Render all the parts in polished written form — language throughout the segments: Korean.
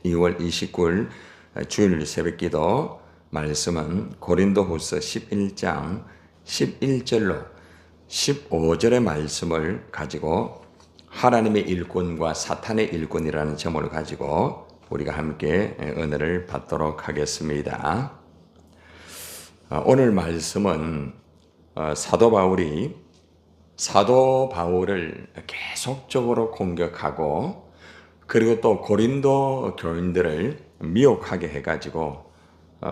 2월 29일 주일 새벽기도 말씀은 고린도후서 11장 11절로 15절의 말씀을 가지고 하나님의 일꾼과 사탄의 일꾼이라는 제목을 가지고 우리가 함께 은혜를 받도록 하겠습니다. 오늘 말씀은 사도 바울을 계속적으로 공격하고 그리고 또 고린도 교인들을 미혹하게 해가지고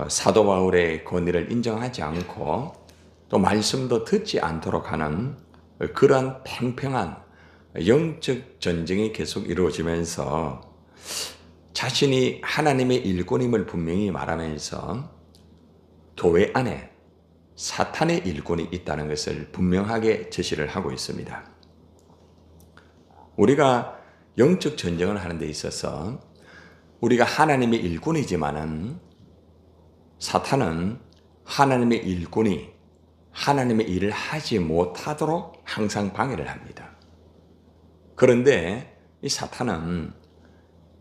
사도 바울의 권위를 인정하지 않고 또 말씀도 듣지 않도록 하는 그러한 팽팽한 영적 전쟁이 계속 이루어지면서 자신이 하나님의 일꾼임을 분명히 말하면서 교회 안에 사탄의 일꾼이 있다는 것을 분명하게 제시를 하고 있습니다. 우리가 영적 전쟁을 하는 데 있어서 우리가 하나님의 일꾼이지만은 사탄은 하나님의 일꾼이 하나님의 일을 하지 못하도록 항상 방해를 합니다. 그런데 이 사탄은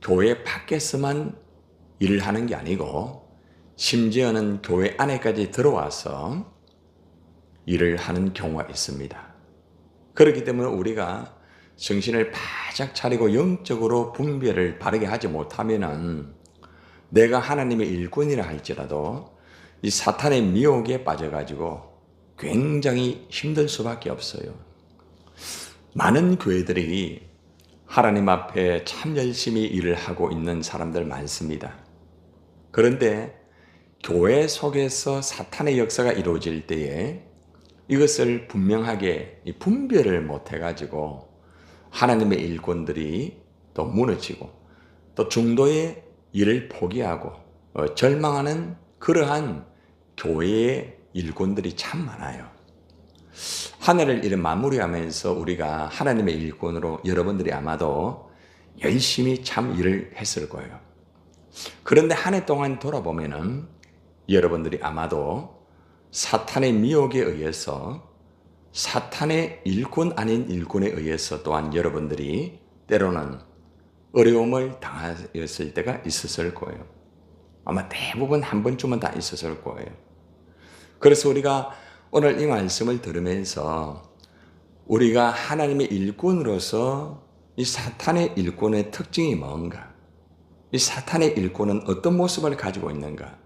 교회 밖에서만 일을 하는 게 아니고 심지어는 교회 안에까지 들어와서 일을 하는 경우가 있습니다. 그렇기 때문에 우리가 정신을 바짝 차리고 영적으로 분별을 바르게 하지 못하면은 내가 하나님의 일꾼이라 할지라도 이 사탄의 미혹에 빠져가지고 굉장히 힘들 수밖에 없어요. 많은 교회들이 하나님 앞에 참 열심히 일을 하고 있는 사람들 많습니다. 그런데 교회 속에서 사탄의 역사가 이루어질 때에 이것을 분명하게 분별을 못해가지고 하나님의 일꾼들이 또 무너지고 또 중도의 일을 포기하고 절망하는 그러한 교회의 일꾼들이 참 많아요. 한 해를 이렇게 마무리하면서 우리가 하나님의 일꾼으로 여러분들이 아마도 열심히 참 일을 했을 거예요. 그런데 한 해 동안 돌아보면은 여러분들이 아마도 사탄의 미혹에 의해서 사탄의 일꾼 아닌 일꾼에 의해서 또한 여러분들이 때로는 어려움을 당하였을 때가 있었을 거예요. 아마 대부분 한 번쯤은 다 있었을 거예요. 그래서 우리가 오늘 이 말씀을 들으면서 우리가 하나님의 일꾼으로서 이 사탄의 일꾼의 특징이 뭔가, 이 사탄의 일꾼은 어떤 모습을 가지고 있는가,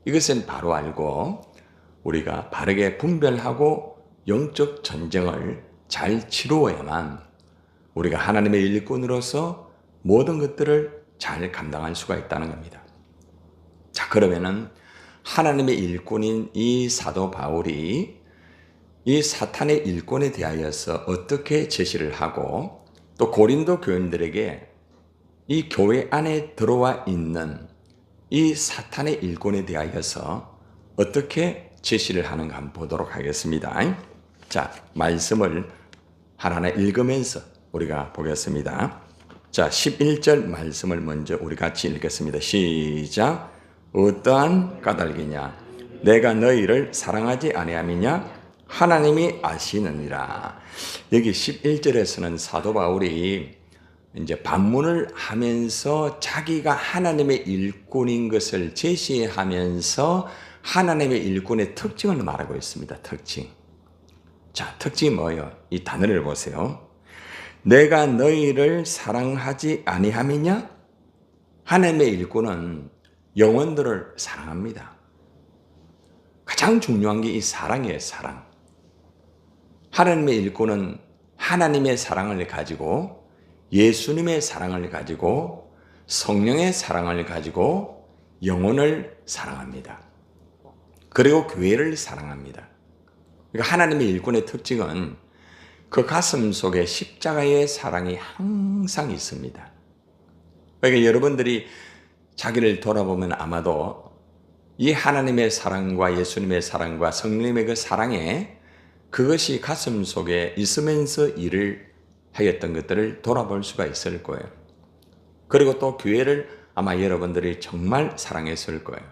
이것을 바로 알고 우리가 바르게 분별하고 영적 전쟁을 잘 치루어야만 우리가 하나님의 일꾼으로서 모든 것들을 잘 감당할 수가 있다는 겁니다. 자, 그러면은 하나님의 일꾼인 이 사도 바울이 이 사탄의 일꾼에 대하여서 어떻게 제시를 하고 또 고린도 교인들에게 이 교회 안에 들어와 있는 이 사탄의 일꾼에 대하여서 어떻게 제시를 하는가 한번 보도록 하겠습니다. 자, 말씀을 하나하나 읽으면서 우리가 보겠습니다. 자, 11절 말씀을 먼저 우리 같이 읽겠습니다. 시작. 어떠한 까닭이냐? 내가 너희를 사랑하지 아니함이냐? 하나님이 아시느니라. 여기 11절에서는 사도 바울이 이제 반문을 하면서 자기가 하나님의 일꾼인 것을 제시하면서 하나님의 일꾼의 특징을 말하고 있습니다. 특징. 자, 특징이 뭐예요? 이 단어를 보세요. 내가 너희를 사랑하지 아니함이냐? 하나님의 일꾼은 영혼들을 사랑합니다. 가장 중요한 게 이 사랑이에요. 사랑. 하나님의 일꾼은 하나님의 사랑을 가지고 예수님의 사랑을 가지고 성령의 사랑을 가지고 영혼을 사랑합니다. 그리고 교회를 사랑합니다. 그러니까 하나님의 일꾼의 특징은 그 가슴 속에 십자가의 사랑이 항상 있습니다. 그러니까 여러분들이 자기를 돌아보면 아마도 이 하나님의 사랑과 예수님의 사랑과 성령님의 그 사랑에 그것이 가슴 속에 있으면서 일을 하였던 것들을 돌아볼 수가 있을 거예요. 그리고 또 교회를 아마 여러분들이 정말 사랑했을 거예요.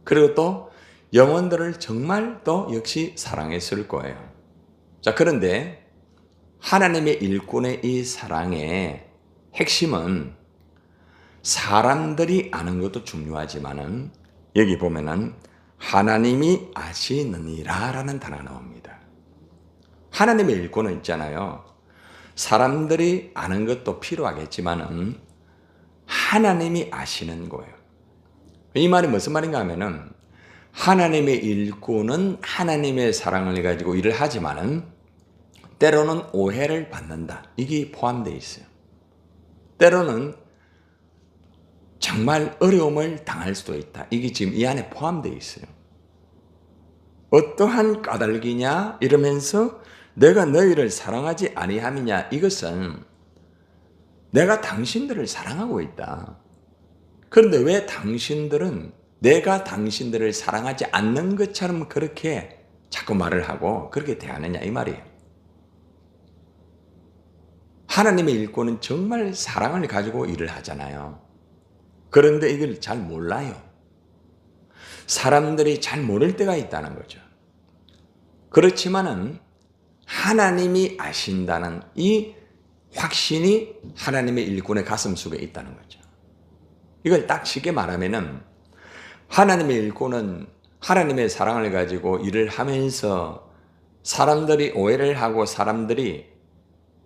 그리고 또 영혼들을 정말 또 역시 사랑했을 거예요. 자, 그런데 하나님의 일꾼의 이 사랑의 핵심은 사람들이 아는 것도 중요하지만은 여기 보면은 하나님이 아시느니라 라는 단어가 나옵니다. 하나님의 일꾼은 있잖아요. 사람들이 아는 것도 필요하겠지만은 하나님이 아시는 거예요. 이 말이 무슨 말인가 하면은 하나님의 일꾼은 하나님의 사랑을 가지고 일을 하지만은 때로는 오해를 받는다. 이게 포함되어 있어요. 때로는 정말 어려움을 당할 수도 있다. 이게 지금 이 안에 포함되어 있어요. 어떠한 까닭이냐 이러면서 내가 너희를 사랑하지 아니함이냐 이것은 내가 당신들을 사랑하고 있다. 그런데 왜 당신들은 내가 당신들을 사랑하지 않는 것처럼 그렇게 자꾸 말을 하고 그렇게 대하느냐 이 말이에요. 하나님의 일꾼은 정말 사랑을 가지고 일을 하잖아요. 그런데 이걸 잘 몰라요. 사람들이 잘 모를 때가 있다는 거죠. 그렇지만은 하나님이 아신다는 이 확신이 하나님의 일꾼의 가슴 속에 있다는 거죠. 이걸 딱 쉽게 말하면은 하나님의 일꾼은 하나님의 사랑을 가지고 일을 하면서 사람들이 오해를 하고 사람들이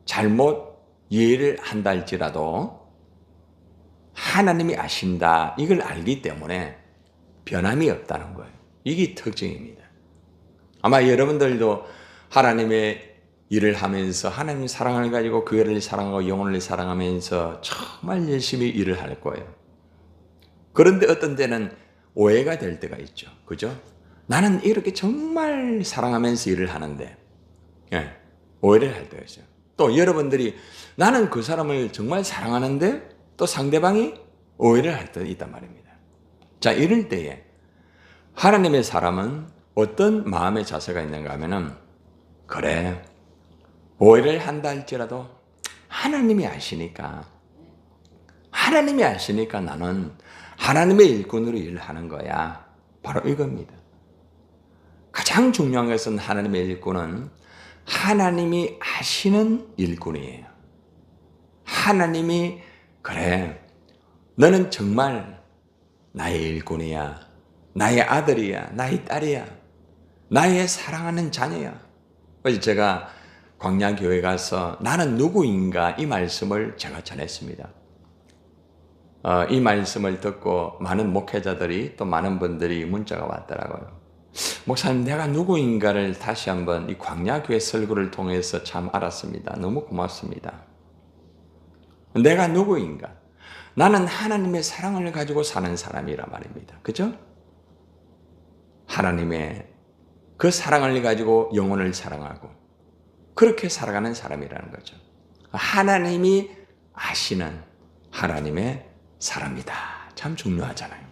잘못 이해를 한다 할지라도 하나님이 아신다 이걸 알기 때문에 변함이 없다는 거예요. 이게 특징입니다. 아마 여러분들도 하나님의 일을 하면서 하나님 사랑을 가지고 교회를 사랑하고 영혼을 사랑하면서 정말 열심히 일을 할 거예요. 그런데 어떤 때는 오해가 될 때가 있죠. 그죠? 나는 이렇게 정말 사랑하면서 일을 하는데 오해를 할 때가 있어요. 또 여러분들이 나는 그 사람을 정말 사랑하는데 또 상대방이 오해를 할 때도 있단 말입니다. 자, 이럴 때에 하나님의 사람은 어떤 마음의 자세가 있는가 하면은 그래 오해를 한다 할지라도 하나님이 아시니까 나는 하나님의 일꾼으로 일을 하는 거야. 바로 이겁니다. 가장 중요한 것은 하나님의 일꾼은 하나님이 아시는 일꾼이에요. 하나님이 그래 너는 정말 나의 일꾼이야. 나의 아들이야. 나의 딸이야. 나의 사랑하는 자녀야. 어제 제가 광야교회 가서 나는 누구인가 이 말씀을 제가 전했습니다. 이 말씀을 듣고 많은 목회자들이 또 많은 분들이 문자가 왔더라고요. 목사님 내가 누구인가를 다시 한번 이 광야교회 설교를 통해서 참 알았습니다. 너무 고맙습니다. 내가 누구인가? 나는 하나님의 사랑을 가지고 사는 사람이라 말입니다. 그죠? 하나님의 그 사랑을 가지고 영혼을 사랑하고 그렇게 살아가는 사람이라는 거죠. 하나님이 아시는 하나님의 사람이다. 참 중요하잖아요.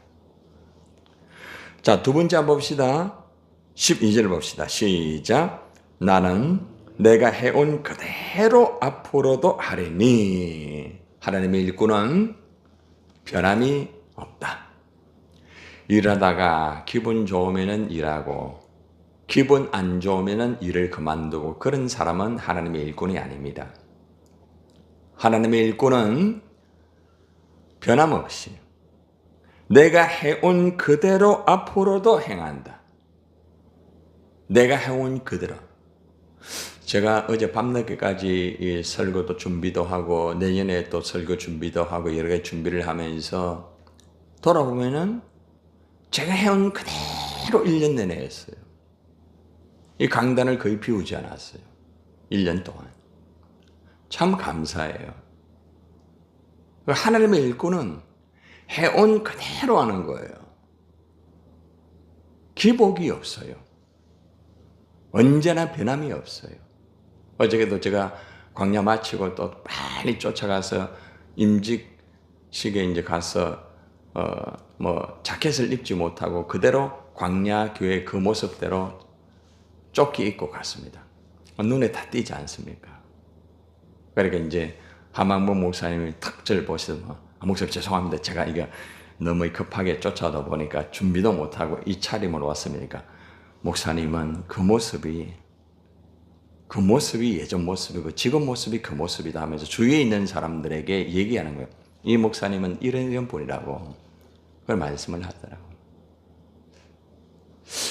자, 두 번째 한번 봅시다. 12절 봅시다. 시작. 나는 내가 해온 그대로 앞으로도 하리니. 하나님의 일꾼은 변함이 없다. 일하다가 기분 좋으면 일하고 기분 안 좋으면 일을 그만두고 그런 사람은 하나님의 일꾼이 아닙니다. 하나님의 일꾼은 변함없이 내가 해온 그대로 앞으로도 행한다. 내가 해온 그대로. 제가 어제 밤늦게까지 이 설교도 준비도 하고 내년에 또 설교 준비도 하고 여러 가지 준비를 하면서 돌아보면은 제가 해온 그대로 1년 내내 했어요. 이 강단을 거의 비우지 않았어요. 1년 동안. 참 감사해요. 하나님의 일꾼은 해온 그대로 하는 거예요. 기복이 없어요. 언제나 변함이 없어요. 어저께도 제가 광야 마치고 또 빨리 쫓아가서 임직식에 이제 가서 자켓을 입지 못하고 그대로 광야 교회 그 모습대로 조끼 입고 갔습니다. 눈에 다 띄지 않습니까? 그러니까 이제 하망무 목사님이 탁 저를 보시면서 목사님 죄송합니다. 제가 이게 너무 급하게 쫓아다 보니까 준비도 못하고 이 차림으로 왔습니까? 목사님은 그 모습이 예전 모습이고 지금 모습이 그 모습이다 하면서 주위에 있는 사람들에게 얘기하는 거예요. 이 목사님은 이런 분이라고 그걸 말씀을 하더라고요.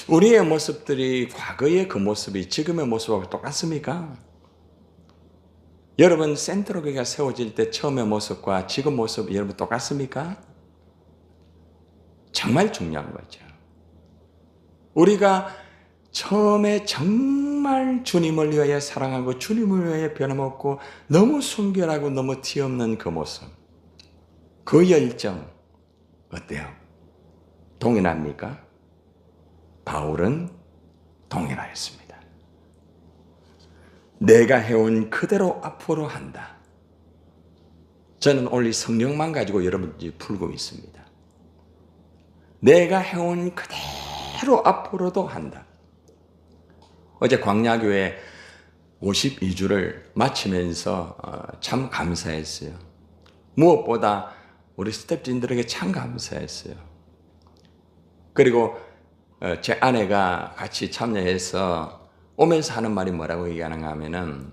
우리의 모습들이 과거의 그 모습이 지금의 모습하고 똑같습니까? 여러분 센트로교회가 세워질 때 처음의 모습과 지금 모습 여러분 똑같습니까? 정말 중요한 거죠. 우리가 처음에 정말 주님을 위하여 사랑하고 주님을 위하여 변함없고 너무 순결하고 너무 티없는 그 모습, 그 열정 어때요? 동일합니까? 바울은 동일하였습니다. 내가 해온 그대로 앞으로 한다. 저는 오늘 성령만 가지고 여러분들이 풀고 있습니다. 내가 해온 그대로 앞으로도 한다. 어제 광야교회 52주를 마치면서 참 감사했어요. 무엇보다 우리 스태프진들에게 참 감사했어요. 그리고 제 아내가 같이 참여해서 오면서 하는 말이 뭐라고 얘기하는가 하면은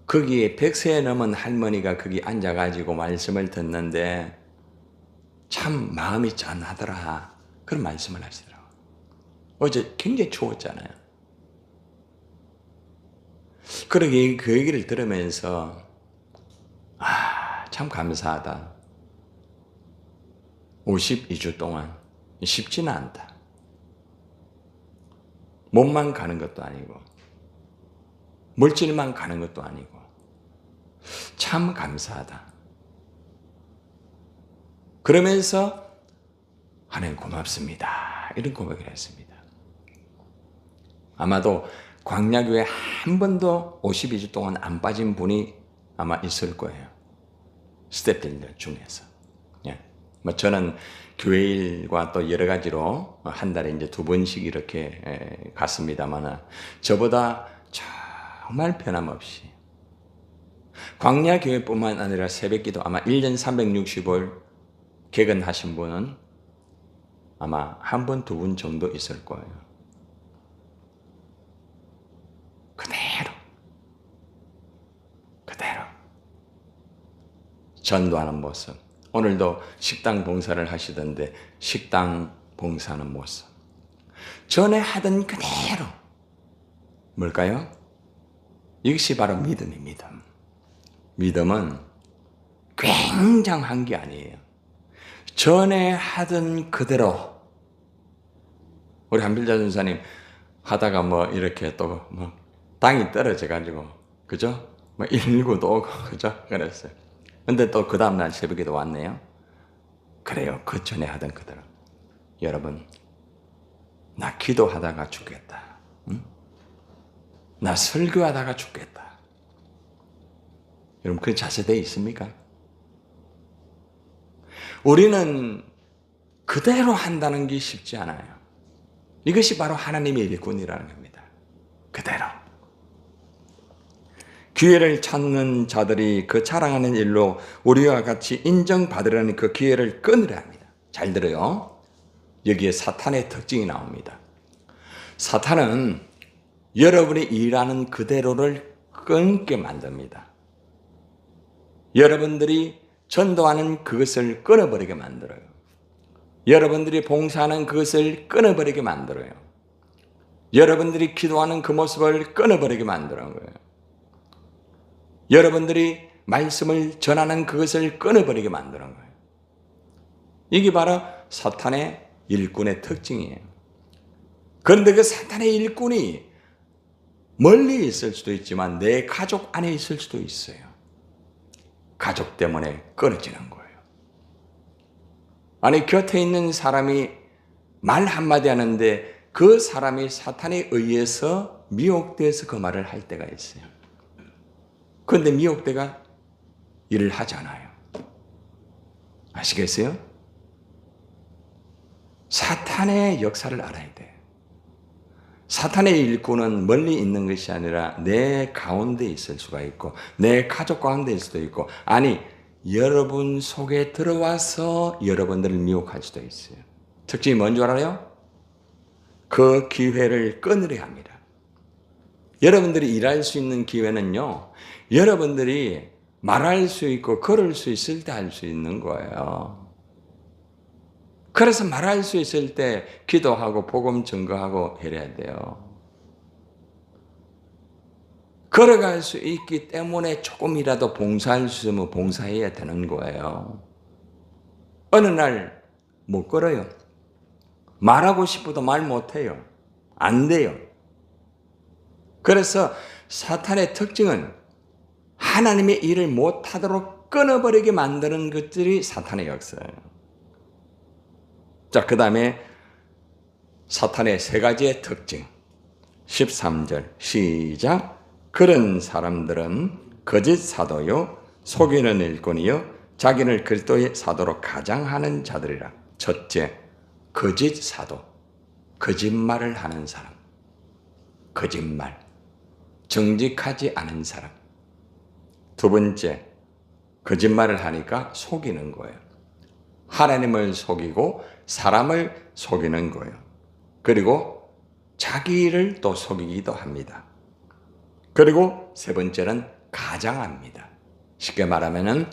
거기에 100세 넘은 할머니가 거기 앉아가지고 말씀을 듣는데 참 마음이 짠하더라. 그런 말씀을 하시더라고요. 어제 굉장히 추웠잖아요. 그러게 그 얘기를 들으면서 참 감사하다. 52주 동안 쉽지는 않다. 몸만 가는 것도 아니고 물질만 가는 것도 아니고 참 감사하다. 그러면서 하나님 고맙습니다. 이런 고백을 했습니다. 아마도 광야교회 한 번도 52주 동안 안 빠진 분이 아마 있을 거예요. 스태프들 중에서. 예. 뭐 저는 교회 일과 또 여러 가지로 한 달에 이제 2번씩 이렇게 갔습니다만 저보다 정말 변함없이 광야교회뿐만 아니라 새벽기도 아마 1년 365일 개근하신 분은 아마 한 번, 2분 정도 있을 거예요. 그대로 전도하는 모습. 오늘도 식당 봉사를 하시던데 식당 봉사하는 모습. 전에 하던 그대로. 뭘까요? 이것이 바로 믿음입니다. 믿음은 굉장한 게 아니에요. 전에 하던 그대로. 우리 한필자 전사님 하다가 뭐 이렇게 또 뭐 땅이 떨어져 가지고 그죠? 뭐 119도 오고 그죠? 그랬어요. 근데 또 그 다음날 새벽에도 왔네요. 그래요. 그 전에 하던 그대로. 여러분, 나 기도하다가 죽겠다. 응? 나 설교하다가 죽겠다. 여러분, 그 자세되어 있습니까? 우리는 그대로 한다는 게 쉽지 않아요. 이것이 바로 하나님의 일꾼이라는 겁니다. 그대로. 기회를 찾는 자들이 그 자랑하는 일로 우리와 같이 인정받으려는 그 기회를 끊으려 합니다. 잘 들어요. 여기에 사탄의 특징이 나옵니다. 사탄은 여러분이 일하는 그대로를 끊게 만듭니다. 여러분들이 전도하는 그것을 끊어버리게 만들어요. 여러분들이 봉사하는 그것을 끊어버리게 만들어요. 여러분들이 기도하는 그 모습을 끊어버리게 만드는 거예요. 여러분들이 말씀을 전하는 그것을 끊어버리게 만드는 거예요. 이게 바로 사탄의 일꾼의 특징이에요. 그런데 그 사탄의 일꾼이 멀리 있을 수도 있지만 내 가족 안에 있을 수도 있어요. 가족 때문에 끊어지는 거예요. 아니 곁에 있는 사람이 말 한마디 하는데 그 사람이 사탄에 의해서 미혹돼서 그 말을 할 때가 있어요. 그런데 미혹대가 일을 하지 않아요. 아시겠어요? 사탄의 역사를 알아야 돼요. 사탄의 일꾼은 멀리 있는 것이 아니라 내 가운데 있을 수가 있고 내 가족 가운데 있을 수도 있고 아니 여러분 속에 들어와서 여러분들을 미혹할 수도 있어요. 특징이 뭔 줄 알아요? 그 기회를 끊으려 합니다. 여러분들이 일할 수 있는 기회는요. 여러분들이 말할 수 있고 걸을 수 있을 때 할 수 있는 거예요. 그래서 말할 수 있을 때 기도하고 복음 증거하고 이래야 돼요. 걸어갈 수 있기 때문에 조금이라도 봉사할 수 있으면 봉사해야 되는 거예요. 어느 날 못 걸어요. 말하고 싶어도 말 못해요. 안 돼요. 그래서 사탄의 특징은 하나님의 일을 못하도록 끊어버리게 만드는 것들이 사탄의 역사예요. 자, 그 다음에 사탄의 세 가지의 특징. 13절 시작. 그런 사람들은 거짓 사도요 속이는 일꾼이요 자기를 그리스도의 사도로 가장하는 자들이라. 첫째, 거짓 사도. 거짓말을 하는 사람. 거짓말. 정직하지 않은 사람. 두 번째, 거짓말을 하니까 속이는 거예요. 하나님을 속이고 사람을 속이는 거예요. 그리고 자기를 또 속이기도 합니다. 그리고 세 번째는 가장합니다. 쉽게 말하면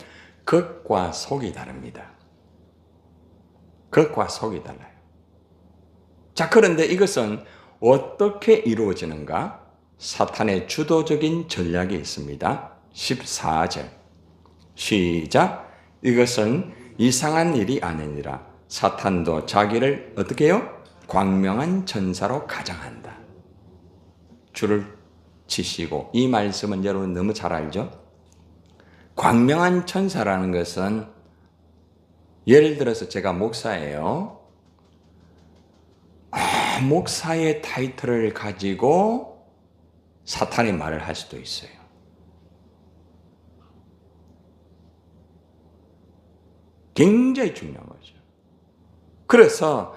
겉과 속이 다릅니다. 겉과 속이 달라요. 자, 그런데 이것은 어떻게 이루어지는가? 사탄의 주도적인 전략이 있습니다. 14절 시작. 이것은 이상한 일이 아니니라. 사탄도 자기를 어떻게 해요? 광명한 천사로 가장한다. 줄을 치시고, 이 말씀은 여러분 너무 잘 알죠? 광명한 천사라는 것은 예를 들어서 제가 목사예요. 목사의 타이틀을 가지고 사탄이 말을 할 수도 있어요. 굉장히 중요한 거죠. 그래서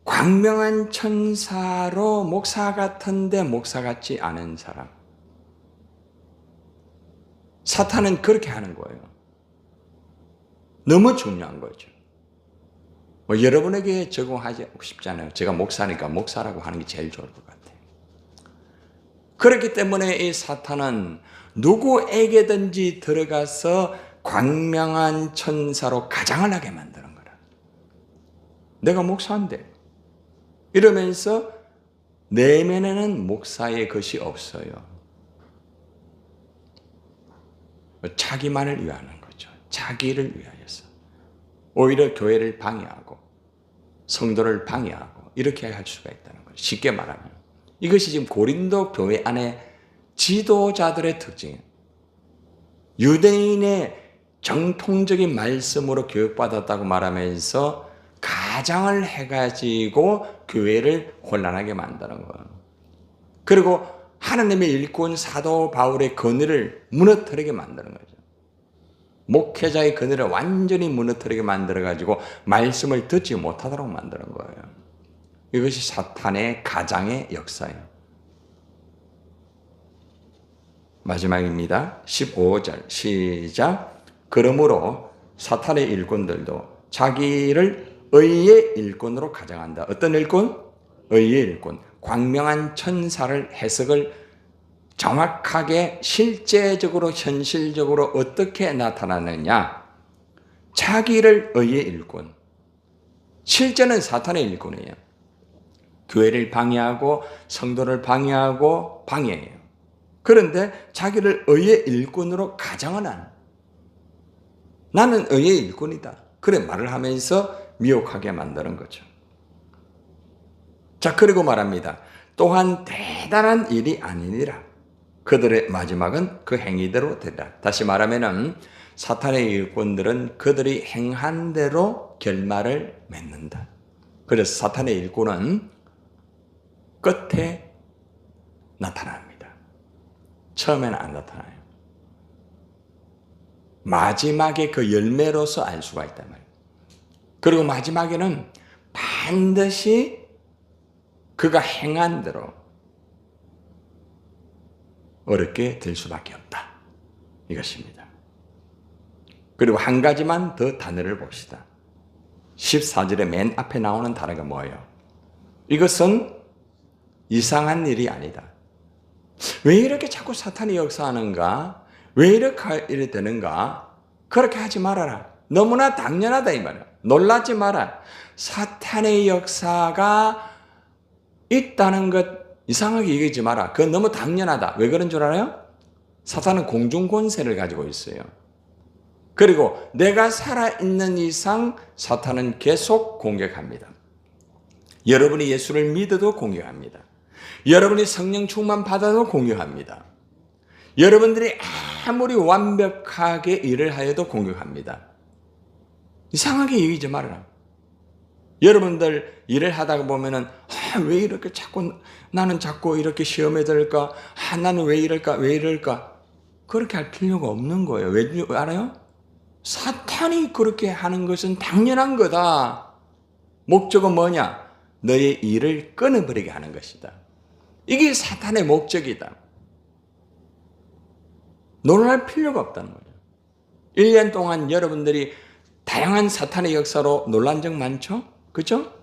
광명한 천사로 목사 같은데 목사 같지 않은 사람. 사탄은 그렇게 하는 거예요. 너무 중요한 거죠. 여러분에게 적용하지 싶잖아요. 제가 목사니까 목사라고 하는 게 제일 좋을 것 같아요. 그렇기 때문에 이 사탄은 누구에게든지 들어가서 광명한 천사로 가장을 하게 만드는 거라. 내가 목사인데 이러면서 내면에는 목사의 것이 없어요. 자기만을 위하는 거죠. 자기를 위하여서. 오히려 교회를 방해하고 성도를 방해하고 이렇게 할 수가 있다는 거죠. 쉽게 말하면. 이것이 지금 고린도 교회 안에 지도자들의 특징이에요. 유대인의 정통적인 말씀으로 교육받았다고 말하면서 가장을 해가지고 교회를 혼란하게 만드는 거예요. 그리고 하나님의 일꾼 사도 바울의 권위를 무너뜨리게 만드는 거죠. 목회자의 권위를 완전히 무너뜨리게 만들어가지고 말씀을 듣지 못하도록 만드는 거예요. 이것이 사탄의 가장의 역사예요. 마지막입니다. 15절 시작. 그러므로 사탄의 일꾼들도 자기를 의의 일꾼으로 가장한다. 어떤 일꾼? 의의 일꾼. 광명한 천사를 해석을 정확하게 실제적으로 현실적으로 어떻게 나타나느냐? 자기를 의의 일꾼. 실제는 사탄의 일꾼이에요. 교회를 방해하고 성도를 방해하고 방해해요. 그런데 자기를 의의 일꾼으로 가장을 하는. 나는 의의 일꾼이다. 그래 말을 하면서 미혹하게 만드는 거죠. 자, 그리고 말합니다. 또한 대단한 일이 아니니라. 그들의 마지막은 그 행위대로 되리라. 다시 말하면은 사탄의 일꾼들은 그들이 행한 대로 결말을 맺는다. 그래서 사탄의 일꾼은 끝에 나타납니다. 처음에는 안 나타나요. 마지막에 그 열매로서 알 수가 있단 말이에요. 그리고 마지막에는 반드시 그가 행한 대로 어렵게 될 수밖에 없다. 이것입니다. 그리고 한 가지만 더 단어를 봅시다. 14절의 맨 앞에 나오는 단어가 뭐예요? 이것은 이상한 일이 아니다. 왜 이렇게 자꾸 사탄이 역사하는가? 왜 이래 되는가? 그렇게 하지 말아라. 너무나 당연하다 이 말이야. 놀라지 마라. 사탄의 역사가 있다는 것 이상하게 얘기하지 마라. 그건 너무 당연하다. 왜 그런 줄 알아요? 사탄은 공중 권세를 가지고 있어요. 그리고 내가 살아있는 이상 사탄은 계속 공격합니다. 여러분이 예수를 믿어도 공격합니다. 여러분이 성령 충만 받아도 공격합니다. 여러분들이 아무리 완벽하게 일을 하여도 공격합니다. 이상하게 얘기하지 말아라. 여러분들 일을 하다가 보면은 왜 이렇게 나는 자꾸 이렇게 시험에 들까? 나는 왜 이럴까? 그렇게 할 필요가 없는 거예요. 왜 알아요? 사탄이 그렇게 하는 것은 당연한 거다. 목적은 뭐냐? 너의 일을 끊어버리게 하는 것이다. 이게 사탄의 목적이다. 놀랄 필요가 없다는 거죠. 1년 동안 여러분들이 다양한 사탄의 역사로 놀란 적 많죠? 그죠?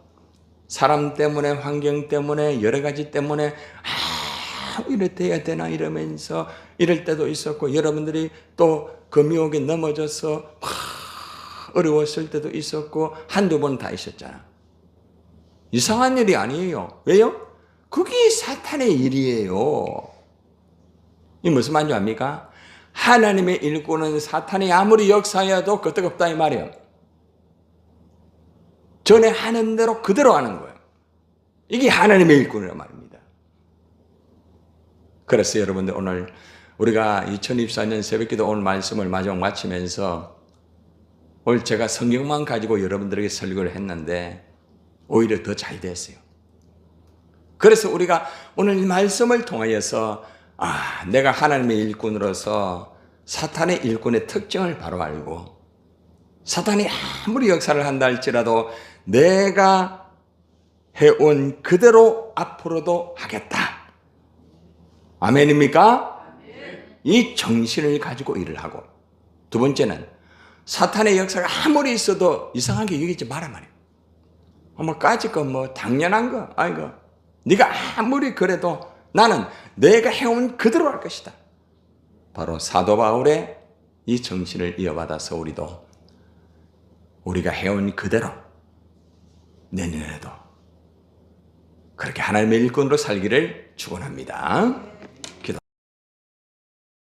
사람 때문에, 환경 때문에, 여러 가지 때문에 이래 돼야 되나 이러면서 이럴 때도 있었고, 여러분들이 또 그 미혹에 넘어져서 어려웠을 때도 있었고, 한두 번 다 있었잖아. 이상한 일이 아니에요. 왜요? 그게 사탄의 일이에요. 이 무슨 말인지 압니까? 하나님의 일꾼은 사탄이 아무리 역사해도 끄떡없다 이 말이에요. 전에 하는 대로 그대로 하는 거예요. 이게 하나님의 일꾼이란 말입니다. 그래서 여러분들 오늘 우리가 2024년 새벽기도 오늘 말씀을 마지막 마치면서 오늘 제가 성경만 가지고 여러분들에게 설교를 했는데 오히려 더 잘 됐어요. 그래서 우리가 오늘 이 말씀을 통하여서 내가 하나님의 일꾼으로서 사탄의 일꾼의 특징을 바로 알고 사탄이 아무리 역사를 한다 할지라도 내가 해온 그대로 앞으로도 하겠다. 아멘입니까? 이 정신을 가지고 일을 하고, 두 번째는 사탄의 역사가 아무리 있어도 이상하게 여기지 마라 말이에요. 까짓 거 당연한 거 아이고 네가 아무리 그래도 나는 내가 해온 그대로 할 것이다. 바로 사도 바울의 이 정신을 이어받아서 우리가 해온 그대로 내년에도 그렇게 하나님의 일꾼으로 살기를 축원합니다.